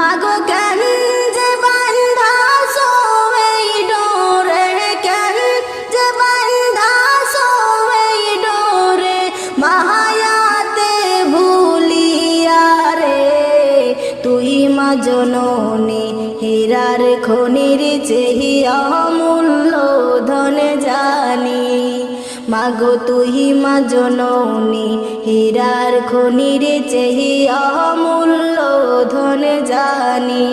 মাগো কেন যে বান্ধা সোই ডোরে, কেন যে বান্ধা সোই ডোরে, মায়াতে ভুলিয়া রে। তুই মা জননী হীরার খনির চেহিয়া মূল্য ধন জানি। মাগো তুই মা জননী হীরার খনির চেহিয়া মূল্য ধন জানি।